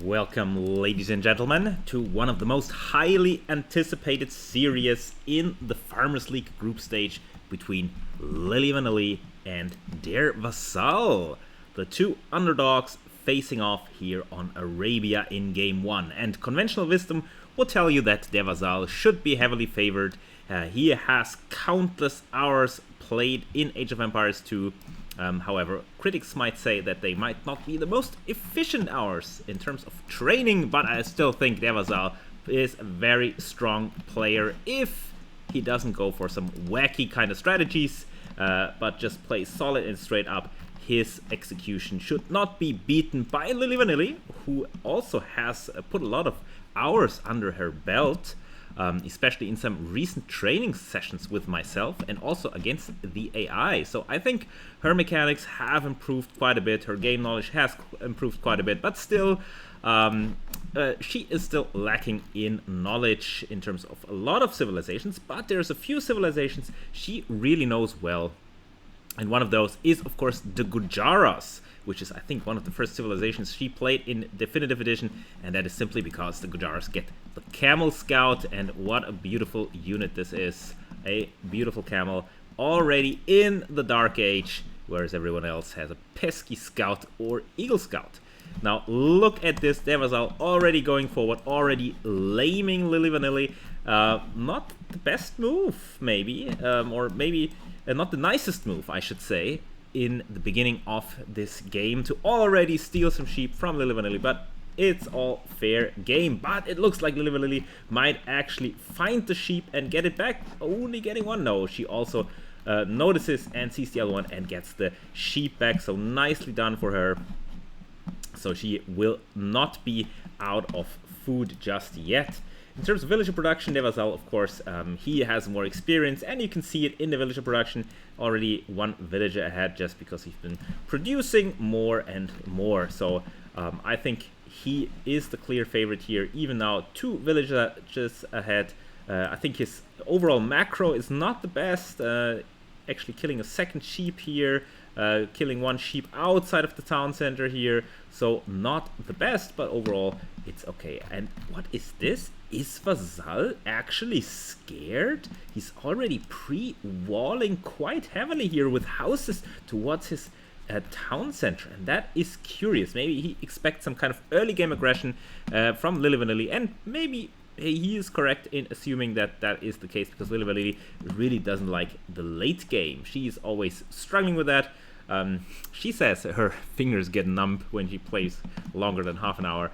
Welcome, ladies and gentlemen, to one of the most highly anticipated series in the Farmers League group stage between Lili Vanili and their Vasall, the two underdogs facing off here on Arabia in Game 1. And conventional wisdom will tell you that their Vasall should be heavily favored. He has countless hours played in Age of Empires 2. However, critics might say that they might not be the most efficient hours in terms of training, but I still think their Vasall is a very strong player if he doesn't go for some wacky kind of strategies, but just plays solid and straight up. His execution should not be beaten by Lili Vanili, who also has put a lot of hours under her belt. Especially in some recent training sessions with myself and also against the AI. So I think her mechanics have improved quite a bit, her game knowledge has improved quite a bit, but still, she is still lacking in knowledge in terms of a lot of civilizations, but there's a few civilizations she really knows well. And one of those is, of course, the Gujaras, which is, I think, one of the first civilizations she played in Definitive Edition, and that is simply because the Gujaras get the Camel Scout, and what a beautiful unit this is. A beautiful camel, already in the Dark Age, whereas everyone else has a pesky Scout or Eagle Scout. Now, look at this, their Vasall already going forward, already laming Lili Vanili. Not the best move, maybe, or maybe not the nicest move, I should say, in the beginning of this game to already steal some sheep from Lili Vanili, but it's all fair game. But it looks like Lili Vanili might actually find the sheep and get it back, only getting one. No, she also notices and sees the other one and gets the sheep back, so nicely done for her. So she will not be out of food just yet. In terms of villager production, their Vasall, of course, he has more experience, and you can see it in the villager production. Already one villager ahead just because he's been producing more and more. So I think he is the clear favorite here, even now 2 villagers ahead. I think his overall macro is not the best. Actually killing a second sheep here, killing 1 sheep outside of the town center here. So not the best, but overall it's okay. And what is this? Is Vasall actually scared? He's already pre-walling quite heavily here with houses towards his town center, and that is curious. Maybe he expects some kind of early game aggression from Lili Vanili, and maybe he is correct in assuming that that is the case, because Lili Vanili really doesn't like the late game. She's always struggling with that. She says her fingers get numb when she plays longer than half an hour.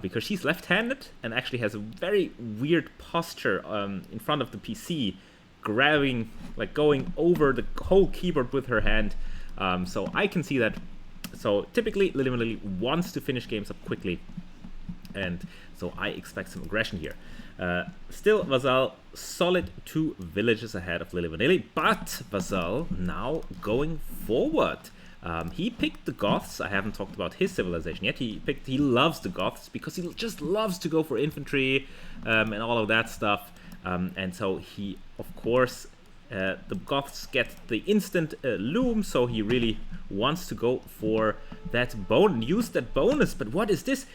Because she's left-handed and actually has a very weird posture in front of the PC, grabbing, like going over the whole keyboard with her hand. So I can see that. So typically Lili Vanili wants to finish games up quickly, and so I expect some aggression here. Still, Vasall solid 2 villages ahead of Lili Vanili, but Vasall now going forward. He picked the Goths. I haven't talked about his civilization yet. He loves the Goths because he just loves to go for infantry and all of that stuff. And so he, of course, the Goths get the instant loom, so he really wants to go for that use that bonus. But what is this?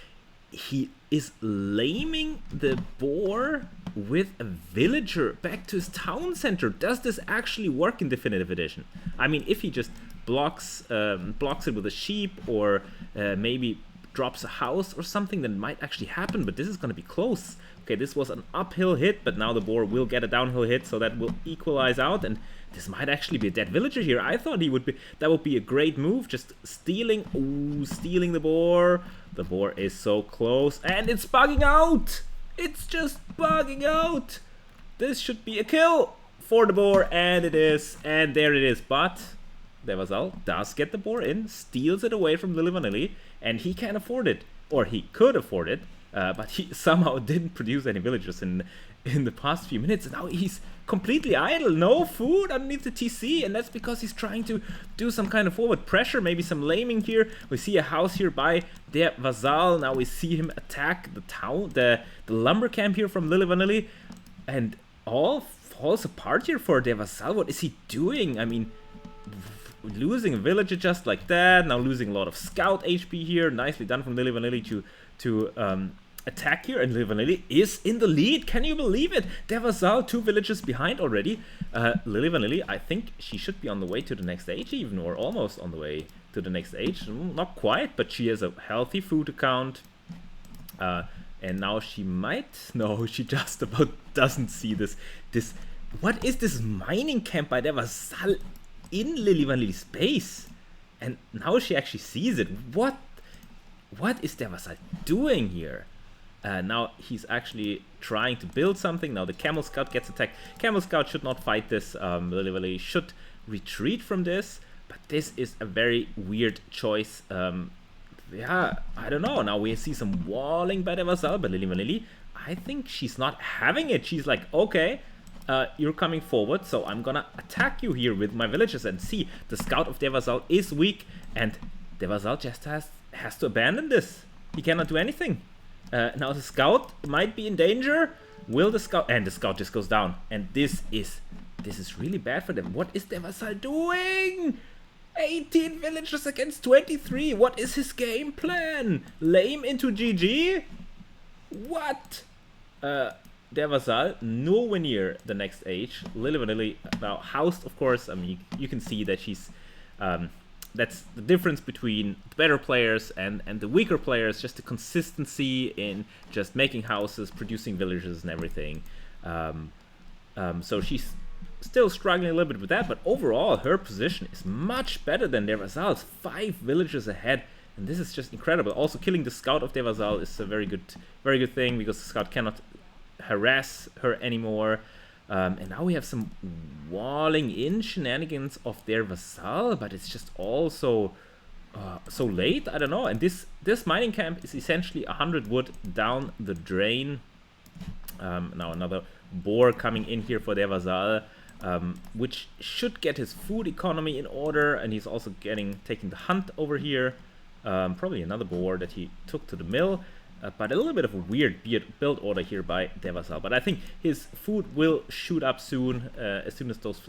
He is laming the boar with a villager back to his town center. Does this actually work in Definitive Edition? I mean, if he just blocks it with a sheep, or maybe drops a house or something, then it might actually happen, but this is going to be close. Okay, this was an uphill hit, but now the boar will get a downhill hit, so that will equalize out, and this might actually be a dead villager here. I thought that would be a great move, just stealing the boar. The boar is so close, and it's bugging out. It's just bugging out. This should be a kill for the boar, and it is, and there it is. But their Vasall does get the boar in, steals it away from Lili Vanili, and he can afford it, or he could afford it, but he somehow didn't produce any villagers in the past few minutes, and now he's completely idle, no food underneath the TC, and that's because he's trying to do some kind of forward pressure, maybe some laming here. We see a house here by their Vasall. Now we see him attack the town, the lumber camp here from Lili Vanili, and all falls apart here for their Vasall. What is he doing? I mean, losing a villager just like that. Now losing a lot of scout HP here. Nicely done from Lili Vanili to attack here, and Lili Vanili is in the lead. Can you believe it? Der Vasall 2 villages behind already. Lili Vanili, I think she should be on the way to the next age even, or almost on the way to the next age. Not quite, but she has a healthy food account. And now she might... No, she just about doesn't see this. What is this mining camp by Der Vasall in Lili Vanili's base? And now she actually sees it. What is Der Vasall doing here? Now he's actually trying to build something. Now the Camel Scout gets attacked. Camel Scout should not fight this. Lili Vanili should retreat from this. But this is a very weird choice. Yeah, I don't know. Now we see some walling by Der Vasall, but Lili Vanili, I think she's not having it. She's like, okay, you're coming forward, so I'm gonna attack you here with my villagers. And see, the scout of Der Vasall is weak, and Der Vasall just has to abandon this. He cannot do anything. Now the scout might be in danger. Will the scout... And the scout just goes down. And this is really bad for them. What is Der Vasall doing? 18 villagers against 23. What is his game plan? Lame into GG? What? Der Vasall nowhere near the next age. Lili Vanili now housed, of course. I mean, you can see that she's... that's the difference between the better players and the weaker players. Just the consistency in just making houses, producing villages and everything. So she's still struggling a little bit with that, but overall her position is much better than Der Vasall's. 5 villages ahead, and this is just incredible. Also, killing the scout of Der Vasall is a very good thing, because the scout cannot harass her anymore. And now we have some walling in shenanigans of Der Vasall, but it's just all so late. I don't know. And this mining camp is essentially 100 wood down the drain. Now another boar coming in here for Der Vasall, which should get his food economy in order, and he's also taking the hunt over here. Probably another boar that he took to the mill. But a little bit of a weird build order here by Der Vasall. But I think his food will shoot up soon, as soon as those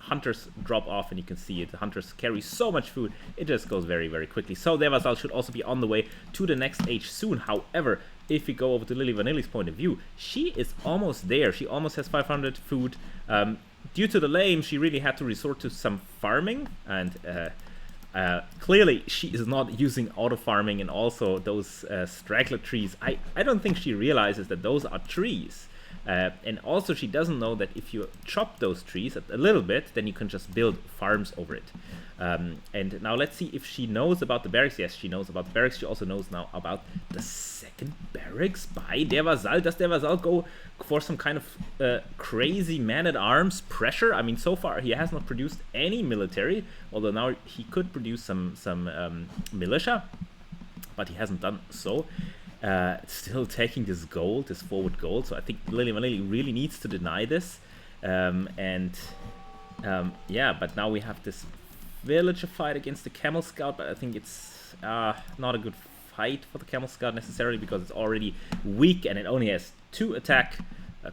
hunters drop off, and you can see it. The hunters carry so much food, it just goes very, very quickly. So Der Vasall should also be on the way to the next age soon. However, if we go over to Lili Vanili's point of view, she is almost there. She almost has 500 food. Due to the lame, she really had to resort to some farming, and clearly she is not using auto farming, and also those straggler trees. I don't think she realizes that those are trees. And also she doesn't know that if you chop those trees a little bit, then you can just build farms over it. And now let's see if she knows about the barracks. Yes, she knows about the barracks. She also knows now about the second barracks by Der Vasall. Does Der Vasall go for some kind of crazy man-at-arms pressure? I mean, so far he has not produced any military, although now he could produce some militia, but he hasn't done so. Still taking this gold, this forward gold. So I think Lili Vanili really needs to deny this. Yeah, but now we have this villager fight against the Camel Scout, but I think it's not a good fight for the Camel Scout necessarily, because it's already weak and it only has 2 attack.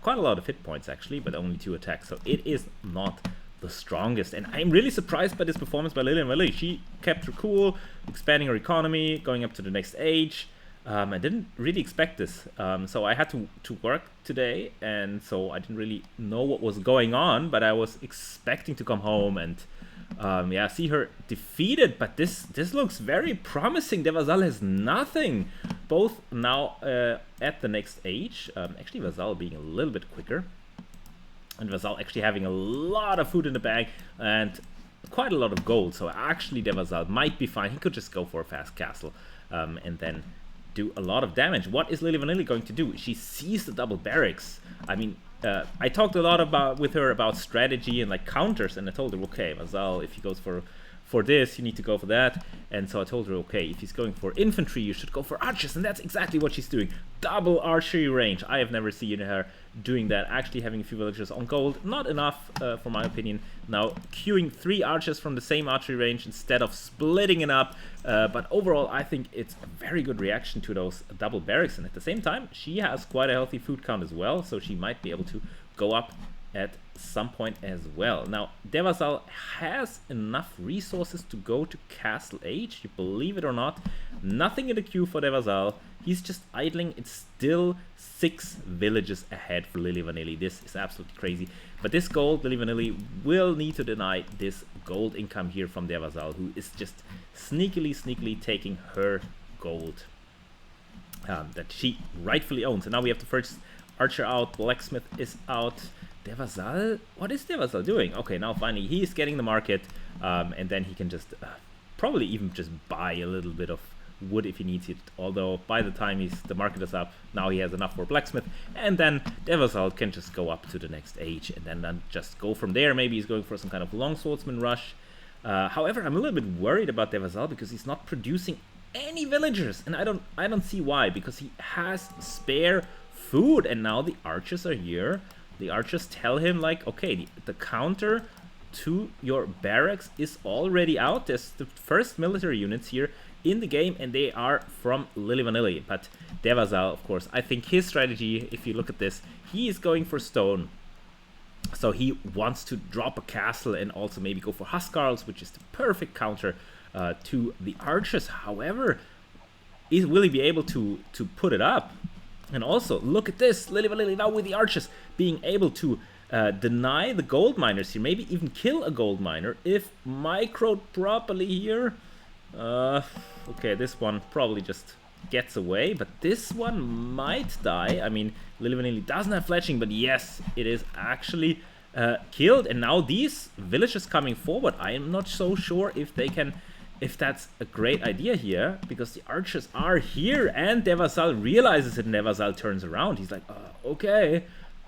Quite a lot of hit points actually, but only 2 attacks. So it is not the strongest. And I'm really surprised by this performance by Lili Vanili. She kept her cool, expanding her economy, going up to the next age. I didn't really expect this, so I had to work today, and so I didn't really know what was going on, but I was expecting to come home and yeah, see her defeated. But this looks very promising. Der Vasall has nothing, both now at the next age. Actually, Vasall being a little bit quicker, and Vasall actually having a lot of food in the bag and quite a lot of gold. So actually, Der Vasall might be fine. He could just go for a fast castle and then do a lot of damage. What is Lili Vanili going to do? She sees the double barracks. I mean, I talked a lot with her about strategy and like counters, and I told her, okay, Vasall, if he goes for this, you need to go for that. And so I told her, okay, if he's going for infantry, you should go for archers, and that's exactly what she's doing. Double archery range. I have never seen her doing that. Actually having a few villagers on gold, not enough for my opinion. Now queuing 3 archers from the same archery range instead of splitting it up. But overall, I think it's a very good reaction to those double barracks, and at the same time, she has quite a healthy food count as well, so she might be able to go up at some point as well. Now, de Vasall has enough resources to go to Castle H, you believe it or not. Nothing in the queue for de Vasall. He's just idling. It's still 6 villages ahead for Lili Vanili. This is absolutely crazy. But this gold, Lili Vanili will need to deny this gold income here from de Vasall, who is just sneakily taking her gold that she rightfully owns. And now we have the first archer out, blacksmith is out. De Vasall? What is de Vasall doing? Okay, now finally he is getting the market, and then he can just probably even just buy a little bit of wood if he needs it. Although by the time the market is up, now he has enough for blacksmith, and then de Vasall can just go up to the next age and then just go from there. Maybe he's going for some kind of long swordsman rush. However, I'm a little bit worried about de Vasall because he's not producing any villagers, and I don't see why, because he has spare food, and now the archers are here. The archers tell him like, okay, the counter to your barracks is already out. There's the first military units here in the game, and they are from Lili Vanili. But de Vasall, of course, I think his strategy, if you look at this, he is going for stone. So he wants to drop a castle and also maybe go for huskarls, which is the perfect counter to the archers. However, will he be able to put it up? And also, look at this, Lili Vanili now with the archers being able to deny the gold miners here, maybe even kill a gold miner if microed properly here. Okay, this one probably just gets away, but this one might die. I mean, Lili Vanili doesn't have fletching, but yes, it is actually killed. And now these villagers coming forward, I am not so sure if that's a great idea here, because the archers are here, and de Vasall realizes it, and de Vasall turns around. He's like, okay,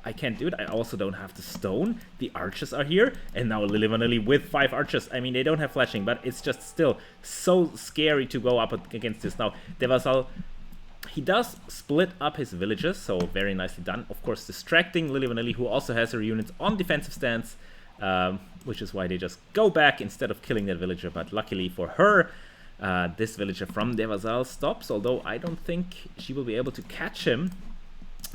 I can't do it. I also don't have the stone. The archers are here, and now Lili Vanili with 5 archers. I mean, they don't have flashing, but it's just still so scary to go up against this. Now, de Vasall, he does split up his villages, so very nicely done. Of course, distracting Lili Vanili, who also has her units on defensive stance, which is why they just go back instead of killing that villager. But luckily for her, this villager from de Vasall stops, although I don't think she will be able to catch him.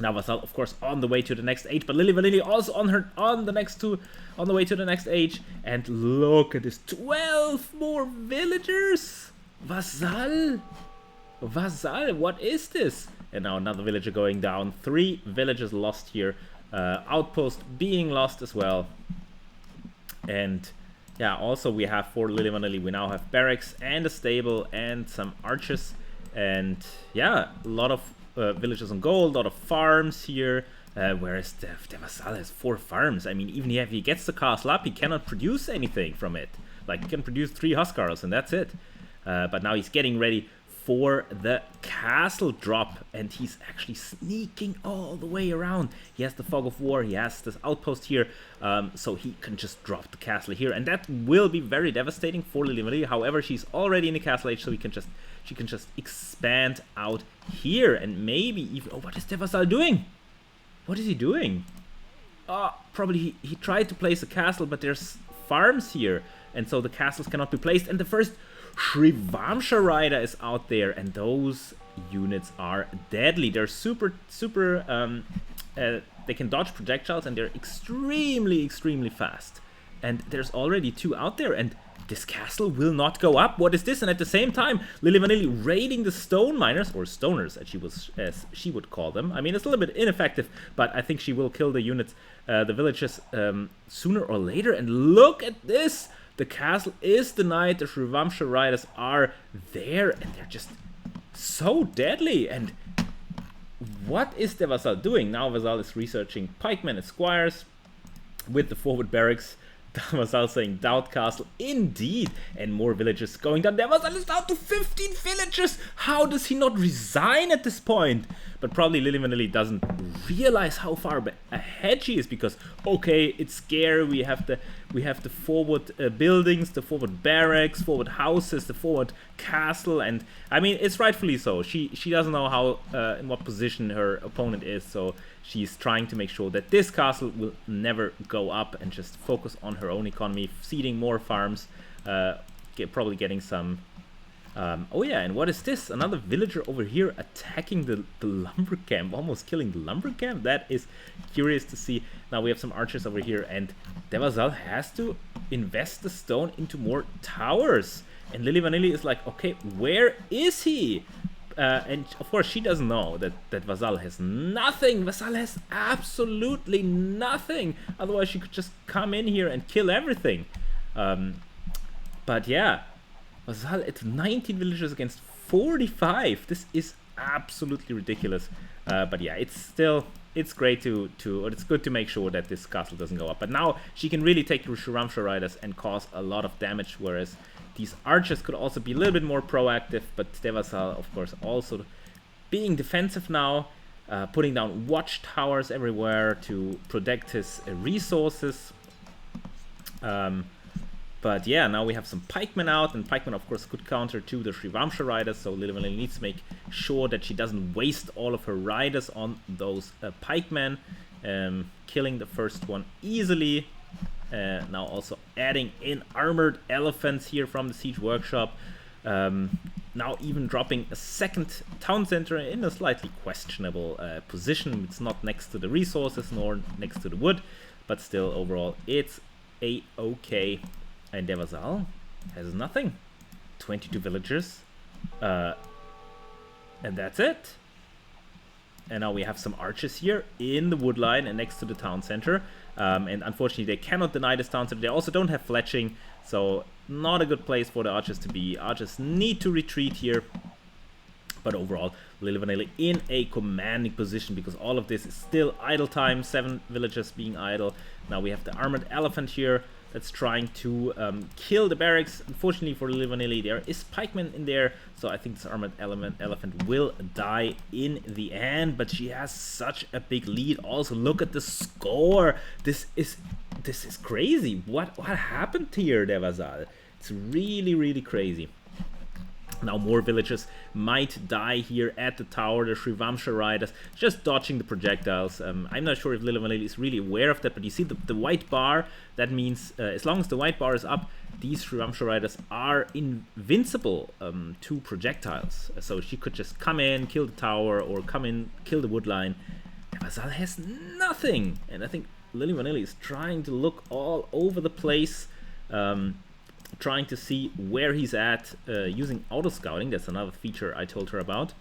Now Vasall, of course, on the way to the next age, but Lili Vanili also on the way to the next age. And look at this, 12 more villagers. Vasall, what is this? And now another villager going down. 3 villagers lost here. Outpost being lost as well. And yeah, also we have for Lili Vanili, we now have barracks and a stable and some archers. And yeah, a lot of villagers on gold, a lot of farms here. Whereas de Vasall has 4 farms. I mean, even if he gets the castle up, he cannot produce anything from it. Like, he can produce 3 huskarls and that's it. But now he's getting ready for the castle drop, and he's actually sneaking all the way around. He has the fog of war, he has this outpost here, so he can just drop the castle here, and that will be very devastating for Lili Vanili. However, she's already in the castle age, so she can just expand out here, and maybe even, oh, what is de Vasall doing? What is he doing? Probably he tried to place a castle, but there's farms here, and so the castles cannot be placed, and the first Shrivamsha Rider is out there, and those units are deadly. They're super they can dodge projectiles, and they're extremely fast. And there's already 2 out there, and this castle will not go up. What is this? And at the same time, Lili Vanili raiding the stone miners, or stoners as she would call them. I mean, it's a little bit ineffective, but I think she will kill the units, the villages, sooner or later. And look at this! The castle is denied, the Shrivamsha Riders are there, and they're just so deadly. And what is de Vasall doing? Now Vasall is researching pikemen and squires with the forward barracks. Vasall saying Doubt Castle, indeed, and more villagers going down. De Vasall is down to 15 villagers. How does he not resign at this point? But probably Lili Vanili doesn't realize how far ahead she is, because okay, it's scary. We have the forward buildings, the forward barracks, forward houses, the forward castle, and I mean, it's rightfully so. She doesn't know how in what position her opponent is, so she's trying to make sure that this castle will never go up and just focus on her own economy, seeding more farms, probably getting some Oh yeah, and what is this? Another villager over here attacking the lumber camp, almost killing the lumber camp? That is curious to see. Now we have some archers over here, and de Vasall has to invest the stone into more towers. And Lili Vanili is like, okay, where is he? And of course she doesn't know that Vasall has nothing. Vasall has absolutely nothing. Otherwise she could just come in here and kill everything. But yeah, Vasall at 19 villagers against 45. This is absolutely ridiculous. But yeah, it's great it's good to make sure that this castle doesn't go up. But now she can really take the Shriramsha riders and cause a lot of damage, whereas these archers could also be a little bit more proactive. But de Vasall, of course, also being defensive now, putting down watchtowers everywhere to protect his resources. But yeah, now we have some pikemen out, and pikemen of course could counter to the Shriramsha riders, so Lili Vanili needs to make sure that she doesn't waste all of her riders on those pikemen, killing the first one easily. Now also adding in armored elephants here from the siege workshop. Now even dropping a second town center in a slightly questionable position. It's not next to the resources nor next to the wood, but still overall it's a-okay. And de Vasall has nothing. 22 villagers. And that's it. And now we have some archers here in the wood line and next to the town center. And unfortunately they cannot deny this town center. They also don't have fletching, so not a good place for the archers to be. Archers need to retreat here. But overall, Lili Vanili in a commanding position, because all of this is still idle time. 7 villagers being idle. Now we have the armored elephant here that's trying to kill the barracks. Unfortunately for Lili Vanili, there is pikemen in there, so I think this armored elephant will die in the end. But she has such a big lead. Also, look at the score. This is crazy. What happened here, de Vasall? It's really crazy. Now more villagers might die here at the tower. The Shriramsha riders just dodging the projectiles. I'm not sure if Lili Vanili is really aware of that, but you see the white bar. That means as long as the white bar is up, these Shriramsha riders are invincible to projectiles. So she could just come in, kill the tower, or come in, kill the wood line. Vasall has nothing, and I think Lili Vanili is trying to look all over the place. Trying to see where he's at using auto scouting. That's another feature I told her about.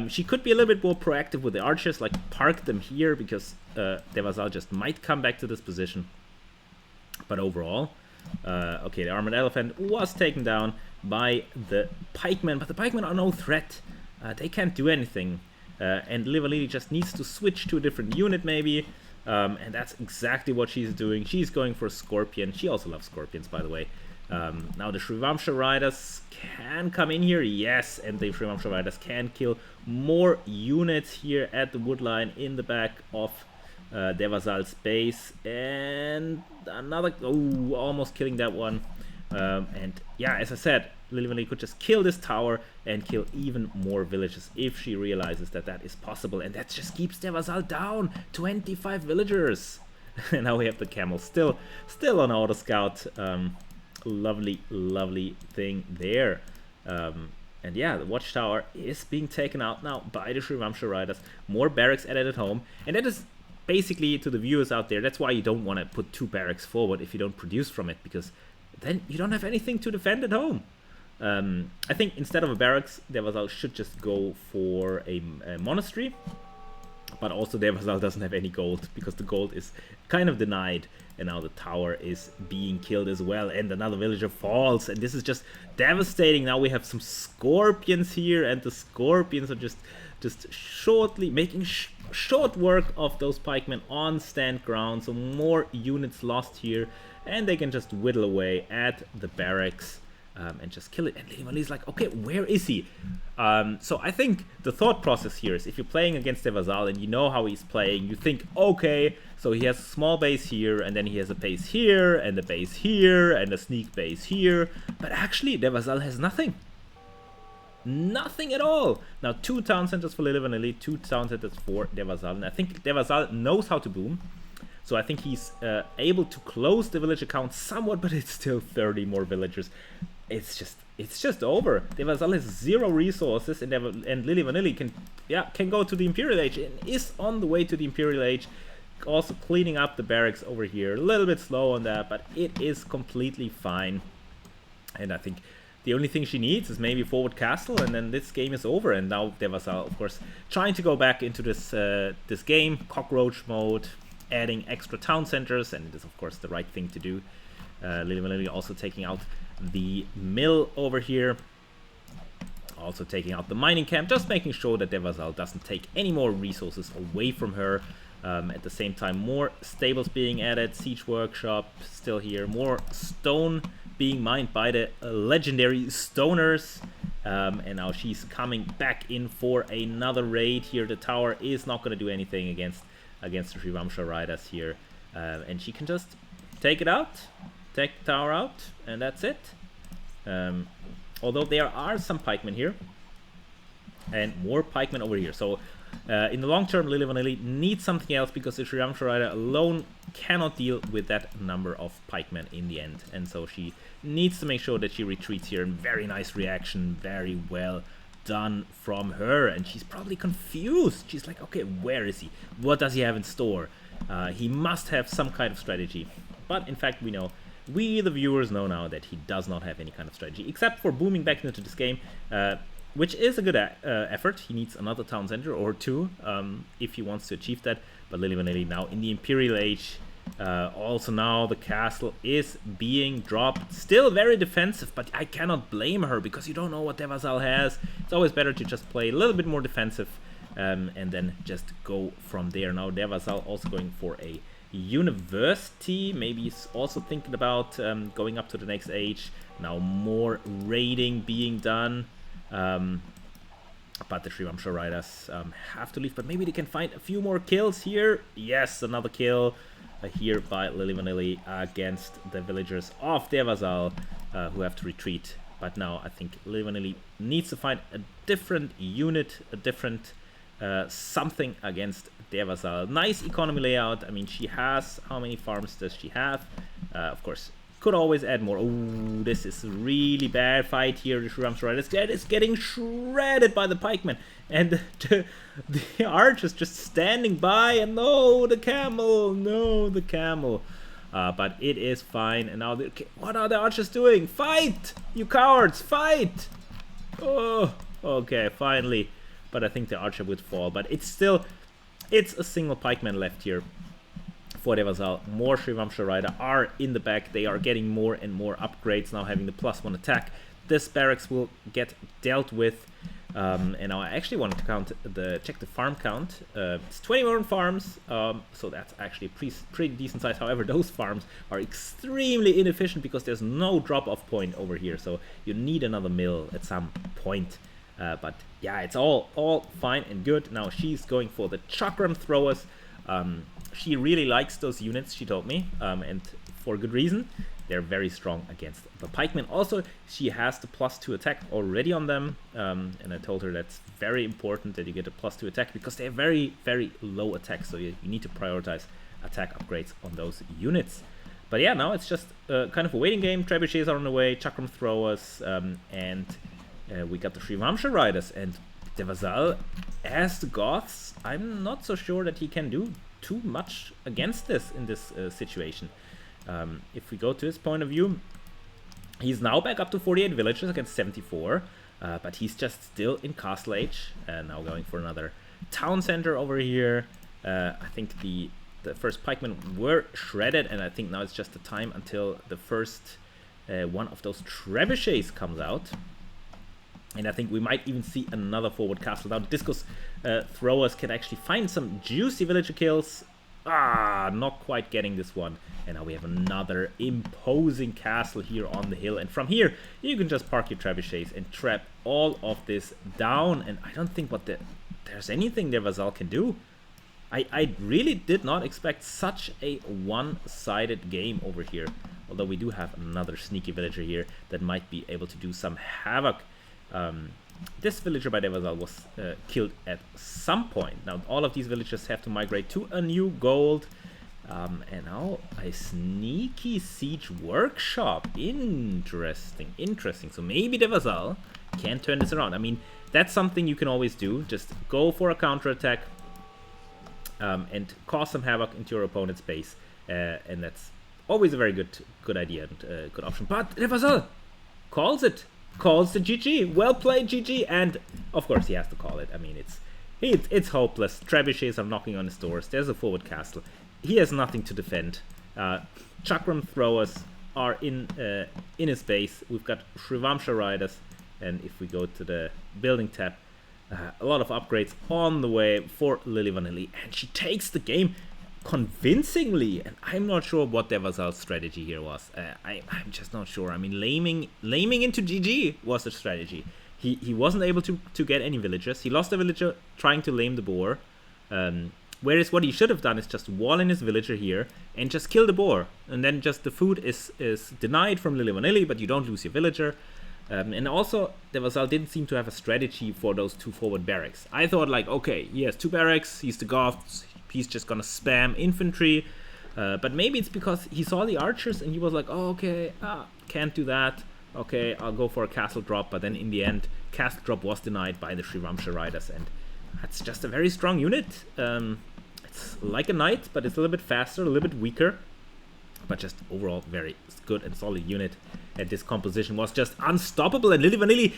She could be a little bit more proactive with the archers, like park them here, because de Vasall just might come back to this position. But overall, okay, the armored elephant was taken down by the pikemen, but the pikemen are no threat. They can't do anything, and Lili Vanili just needs to switch to a different unit maybe. And that's exactly what she's doing. She's going for a scorpion. She also loves scorpions, by the way. Now the Shriramsha riders can come in here, yes, and the Shriramsha riders can kill more units here at the wood line in the back of de Vasall's base. And another, oh, almost killing that one. And yeah, as I said, Lili Vanili could just kill this tower and kill even more villages if she realizes that that is possible. And that just keeps de Vasall down. 25 villagers. And now we have the camel still on auto scout. Lovely thing there. And yeah, the watchtower is being taken out now by the Shriramsha riders. More barracks added at home, and that is basically, to the viewers out there, that's why you don't want to put 2 barracks forward if you don't produce from it, because then you don't have anything to defend at home. I think instead of a barracks, de Vasall should just go for a monastery. But also de Vasall doesn't have any gold, because the gold is kind of denied. And now the tower is being killed as well, and another villager falls, and this is just devastating. Now we have some scorpions here, and the scorpions are just shortly making short work of those pikemen on stand ground. So more units lost here, and they can just whittle away at the barracks. And just kill it. And Lili Vanili is like, okay, where is he? So I think the thought process here is, if you're playing against de Vasall and you know how he's playing, you think, okay, so he has a small base here, and then he has a base here, and a base here, and a sneak base here. But actually, de Vasall has nothing. Nothing at all. Now 2 town centers for Lili Vanili, 2 town centers for de Vasall. And I think de Vasall knows how to boom. So I think he's able to close the villager count somewhat, but it's still 30 more villagers. it's just over. De Vasall has 0 resources, and Lili Vanili can go to the Imperial Age and is on the way to the Imperial Age. Also cleaning up the barracks over here. A little bit slow on that, but it is completely fine. And I think the only thing she needs is maybe forward castle, and then this game is over. And now De Vasall, of course, trying to go back into this game, cockroach mode, adding extra town centers, and it is of course the right thing to do. Lili Vanili also taking out the mill over here, also taking out the mining camp, just making sure that De Vasall doesn't take any more resources away from her. At the same time, more stables being added, siege workshop still here, more stone being mined by the legendary stoners, and now she's coming back in for another raid here. The tower is not going to do anything against the Shrivamsha riders here, and she can just take it out, take the tower out, and that's it. Although there are some pikemen here and more pikemen over here, so in the long term, Lili Vanili needs something else, because the Shrivamsha rider alone cannot deal with that number of pikemen in the end, and so she needs to make sure that she retreats here. And very nice reaction, very well done from her. And she's probably confused. She's like, okay, where is he? What does he have in store? He must have some kind of strategy. But in fact, we the viewers know now that he does not have any kind of strategy, except for booming back into this game, which is a good effort. He needs another town center or 2 if he wants to achieve that. But Lili Vanili now in the Imperial Age. Also now the castle is being dropped. Still very defensive, but I cannot blame her, because you don't know what De Vasall has. It's always better to just play a little bit more defensive, and then just go from there. Now De Vasall also going for a university. Maybe he's also thinking about going up to the next age. Now more raiding being done. But the Shrivamsha riders have to leave. But maybe they can find a few more kills here. Yes, another kill here by Lili Vanili against the villagers of De Vasall, who have to retreat. But now I think Lili Vanili needs to find a different unit, a different something against De Vasall. Nice economy layout. I mean, she has... How many farms does she have? Of course, could always add more. Oh, this is a really bad fight here. The Shrivamsha riders is getting shredded by the pikemen. And the archers just standing by. And no, the camel. No, the camel. But it is fine. And now, what are the archers doing? Fight! You cowards, fight! Oh, okay, finally. But I think the archer would fall. But it's still... It's a single pikeman left here for De Vasall. More Shrivamsha rider are in the back. They are getting more and more upgrades now, having the +1 attack. This barracks will get dealt with. And now I actually wanted to check the farm count. It's 21 farms, so that's actually a pretty decent size. However, those farms are extremely inefficient because there's no drop-off point over here. So you need another mill at some point. But yeah, it's all fine and good. Now she's going for the chakram throwers. She really likes those units, she told me, and for good reason. They're very strong against the pikemen. Also, she has the +2 attack already on them, and I told her that's very important that you get a +2 attack because they have very, very low attack, so you need to prioritize attack upgrades on those units. But yeah, now it's just kind of a waiting game. Trebuchets are on the way, chakram throwers, and we got the Shrivamsha riders, and De Vasall, as the Goths, I'm not so sure that he can do too much against this in this situation. If we go to his point of view, he's now back up to 48 villagers against 74, but he's just still in Castle Age, and now going for another town center over here. I think the first pikemen were shredded, and I think now it's just the time until the first one of those trebuchets comes out. And I think we might even see another forward castle. Now the discus throwers can actually find some juicy villager kills. Not quite getting this one. And now we have another imposing castle here on the hill. And from here, you can just park your trebuchets and trap all of this down. And I don't think there's anything De Vasall can do. I really did not expect such a one-sided game over here. Although we do have another sneaky villager here that might be able to do some havoc. This villager by De Vasall was killed at some point. Now all of these villagers have to migrate to a new gold. And now a sneaky siege workshop. Interesting, interesting. So maybe the Vasall can turn this around. I mean, that's something you can always do. Just go for a counterattack and cause some havoc into your opponent's base. And that's always a very good idea and good option. But the Vasall calls it. Calls the GG. Well played, GG. And of course he has to call it. I mean, it's hopeless. Trebuchets are knocking on his doors. There's a forward castle. He has nothing to defend. Chakram throwers are in his base. We've got Shrivamsha riders, and if we go to the building tab, a lot of upgrades on the way for Lili Vanili, and she takes the game convincingly. And I'm not sure what their Vasall's strategy here was. I'm just not sure. I mean, laming into GG was the strategy. He wasn't able to get any villagers. He lost a villager trying to lame the boar. Whereas what he should have done is just wall in his villager here and just kill the boar. And then just the food is denied from Lili Vanili, but you don't lose your villager. And also, the Vasall didn't seem to have a strategy for those 2 forward barracks. I thought like, okay, he has 2 barracks, he's the Goths, he's just gonna spam infantry. But maybe it's because he saw the archers and he was like, oh, okay, can't do that. Okay, I'll go for a castle drop. But then in the end, castle drop was denied by the Shrivamsha riders. And that's just a very strong unit. It's like a knight, but it's a little bit faster, a little bit weaker. But just overall very good and solid unit. And this composition was just unstoppable. And Lili Vanili,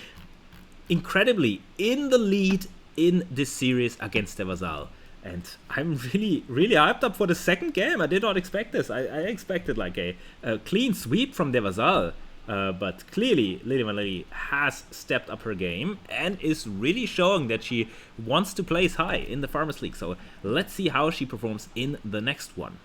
incredibly, in the lead in this series against the Vasall. And I'm really hyped up for the second game. I did not expect this. I expected like a clean sweep from the Vasall. But clearly, Lili Vanili has stepped up her game and is really showing that she wants to place high in the Farmers League. So let's see how she performs in the next one.